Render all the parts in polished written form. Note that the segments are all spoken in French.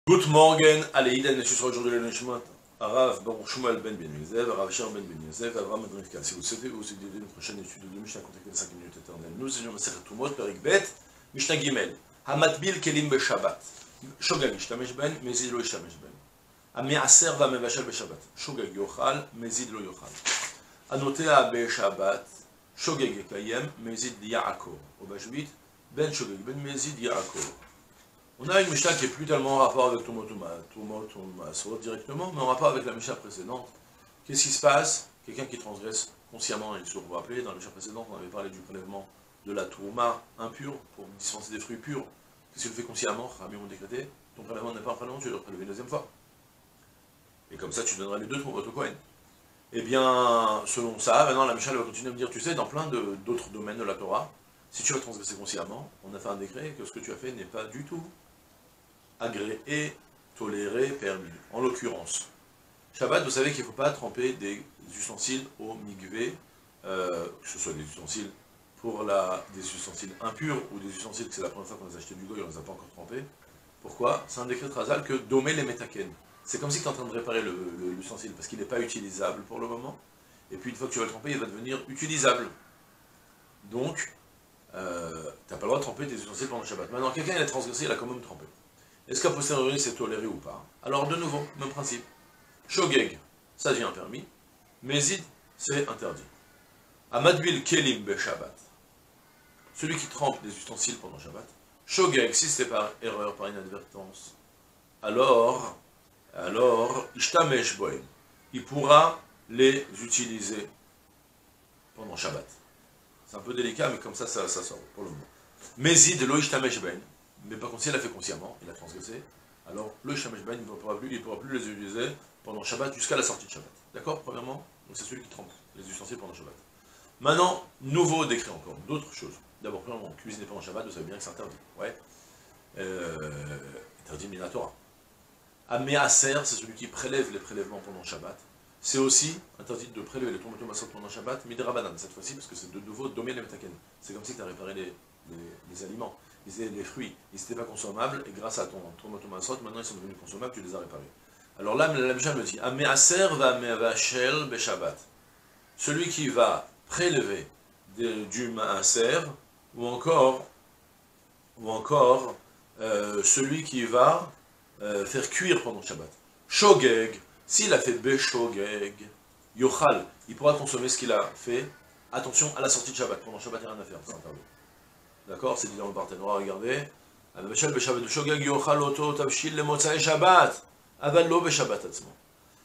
Guten Morgen, alle Iden, je serai aujourd'hui le Neshmat, Arav Baruch Shmuel Ben Ben Yosef, Arav Sher Ben Ben Yosef, Avram Ben Rivka. Si vous souhaitez vous aider une prochaine étude de Mishnah contactez les 5 minutes éternelles. Nous étudions Masechet Tumot, Perik Bet, Mishnah Gimel, Hamatbil Kelim Beshabbat, Shogag Ishtamesh Ben, Mezid Lo Ishtamesh Ben, Ameaser Va Mevashel Beshabbat, Shogag Yochal, Mezid Lo Yochal, Anotea Beshabbat, Shogag Ekayem, Mezid Yaakor, au Bashvit, Ben Shogag Ben Mezid Yaakor. On a une Mishnah qui n'est plus tellement en rapport avec Tumot Masot directement, mais en rapport avec la Mishnah précédente. Qu'est-ce qui se passe? Quelqu'un qui transgresse consciemment, et vous vous rappelez, dans la Mishnah précédente, on avait parlé du prélèvement de la tourma impure pour dispenser des fruits purs. Qu'est-ce que tu le fais consciemment? Rabbi ont décrété, ton prélèvement n'est pas un prélèvement, tu dois le prélever une deuxième fois. Et comme ça, tu donneras les deux Tumot au Kohen. Eh bien, selon ça, maintenant la Mishnah va continuer à me dire, tu sais, dans plein d'autres domaines de la Torah, si tu as transgressé consciemment, on a fait un décret que ce que tu as fait n'est pas du tout agréé, toléré, permis. En l'occurrence, Shabbat, vous savez qu'il ne faut pas tremper des ustensiles au migvé, que ce soit des ustensiles des ustensiles impurs ou des ustensiles que c'est la première fois qu'on les a achetés du goy, on ne les a pas encore trempés. Pourquoi? C'est un décret Trazal que dommer les métaken. C'est comme si tu es en train de réparer l'ustensile, parce qu'il n'est pas utilisable pour le moment, et puis une fois que tu vas le tremper, il va devenir utilisable. Donc, tu n'as pas le droit de tremper tes ustensiles pendant le Shabbat. Maintenant, quelqu'un il a transgressé, il a quand même trempé. Est-ce qu'à posteriori c'est toléré ou pas? Alors de nouveau, même principe. Shogeg, ça devient permis. Mezid, c'est interdit. Amadbil kelim be Shabbat. Celui qui trempe des ustensiles pendant Shabbat. Shogeg, si c'est par erreur, par inadvertance, alors, ishtamesh bohem. Il pourra les utiliser pendant Shabbat. C'est un peu délicat, mais comme ça sort pour le moment. Mezid lo ishtamesh bohem. Mais par contre, si elle a fait consciemment, il a transgressé, alors le Shamash Ben, il ne pourra plus les utiliser pendant Shabbat jusqu'à la sortie de Shabbat. D'accord? Premièrement, donc c'est celui qui trempe les ustensiles pendant Shabbat. Maintenant, nouveau décret encore, d'autres choses. D'abord, premièrement, cuisiner pendant Shabbat, vous savez bien que c'est interdit. Ouais. Interdit Minatora. Améaser, c'est celui qui prélève les prélèvements pendant Shabbat. C'est aussi interdit de prélever les tomates massot pendant Shabbat, midrabanan cette fois-ci, parce que c'est de nouveau domaine les metaken. C'est comme si tu as réparé les aliments. Les fruits, ils n'étaient pas consommables, et grâce à ton tomatomasot, maintenant ils sont devenus consommables, tu les as réparés. Alors là, la Mishnah me dit, Ameaser va mevashel beshabbat. Celui qui va prélever du maaser, ou encore celui qui va faire cuire pendant Shabbat. Shogeg, s'il a fait beshogeg, yochal, il pourra consommer ce qu'il a fait, attention à la sortie de Shabbat, pendant Shabbat il n'y a rien à faire, c'est interdit. D'accord, c'est dit dans le partenariat, regardez.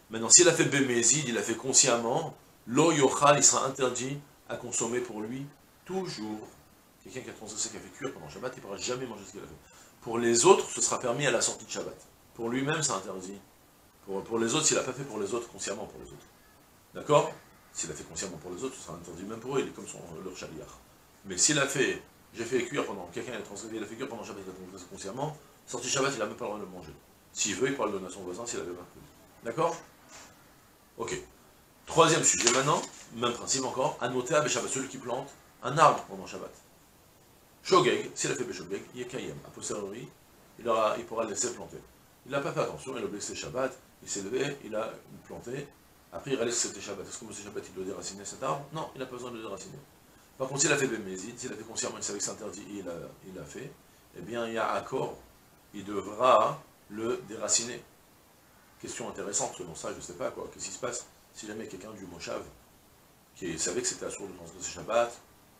Maintenant, s'il a fait bémézid, il a fait consciemment, lo yochal, il sera interdit à consommer pour lui, toujours. Quelqu'un qui a transgressé, qui a fait cuire pendant Shabbat, il ne pourra jamais manger ce qu'il a fait. Pour les autres, ce sera permis à la sortie de Shabbat. Pour lui-même, c'est interdit. Pour les autres, s'il n'a pas fait pour les autres, consciemment pour les autres. D'accord? S'il a fait consciemment pour les autres, ce sera interdit même pour eux, il est comme leur chaliar. Mais s'il a fait... J'ai fait cuire pendant, quelqu'un a transgressé, il a fait cuire pendant Shabbat, il a transgressé consciemment, sorti Shabbat, il n'a même pas le droit de le manger. S'il veut, il pourra le donner à son voisin s'il avait pas pris. D'accord? Ok. Troisième sujet maintenant, même principe encore, Anotea Beshabbat, celui qui plante un arbre pendant Shabbat. Shogeg, s'il a fait Beshogeg, il est Kayem. A posteriori, il pourra le laisser planter. Il n'a pas fait attention, il a blessé Shabbat, il s'est levé, il a planté, après il réalise que c'était Shabbat. Est-ce que M. Shabbat il doit déraciner cet arbre? Non, il n'a pas besoin de le déraciner. Par contre, s'il a fait Bémézid, s'il a fait consciemment, il savait que c'est interdit et il l'a fait, eh bien, il y a accord, il devra le déraciner. Question intéressante, selon ça, je ne sais pas quoi, qu'est-ce qui se passe si jamais quelqu'un du Moshav, qui savait que c'était assourd de transgresser Shabbat,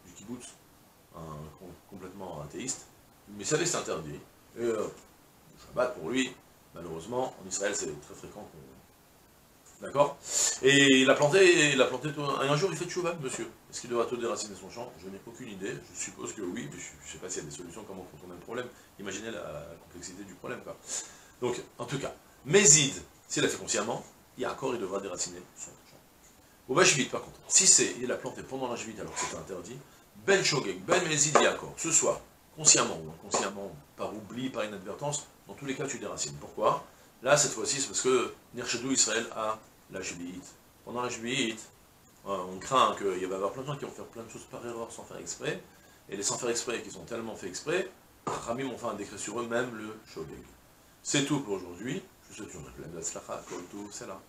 du kibbutz, complètement athéiste, mais il savait que c'était interdit, et Shabbat, pour lui, malheureusement, en Israël, c'est très fréquent qu'on... D'accord? Et il a planté un jour il fait tchouva, monsieur. Est-ce qu'il devra tout déraciner son champ? Je n'ai aucune idée, je suppose que oui, mais je ne sais pas s'il y a des solutions, comment contourner le problème. Imaginez la complexité du problème, quoi. Donc, en tout cas, Mézid, s'il a fait consciemment, il y a accord, il devra déraciner son champ. Au Bashvit, par contre, si il a planté pendant la Shvit alors que c'était interdit, Ben Shogeg, Ben Mézid, il y a accord. Ce soit consciemment ou inconsciemment, par oubli, par inadvertance, dans tous les cas, tu déracines. Pourquoi? Là, cette fois-ci, c'est parce que Nirchedou Israël a la Shvi'it. Pendant la Shvi'it, on craint qu'il va y avoir plein de gens qui vont faire plein de choses par erreur sans faire exprès, et les sans faire exprès qui sont tellement fait exprès, Ramim ont fait un décret sur eux, même le Shogeg. C'est tout pour aujourd'hui. Je vous souhaite une pleine de Kol Tov, c'est là.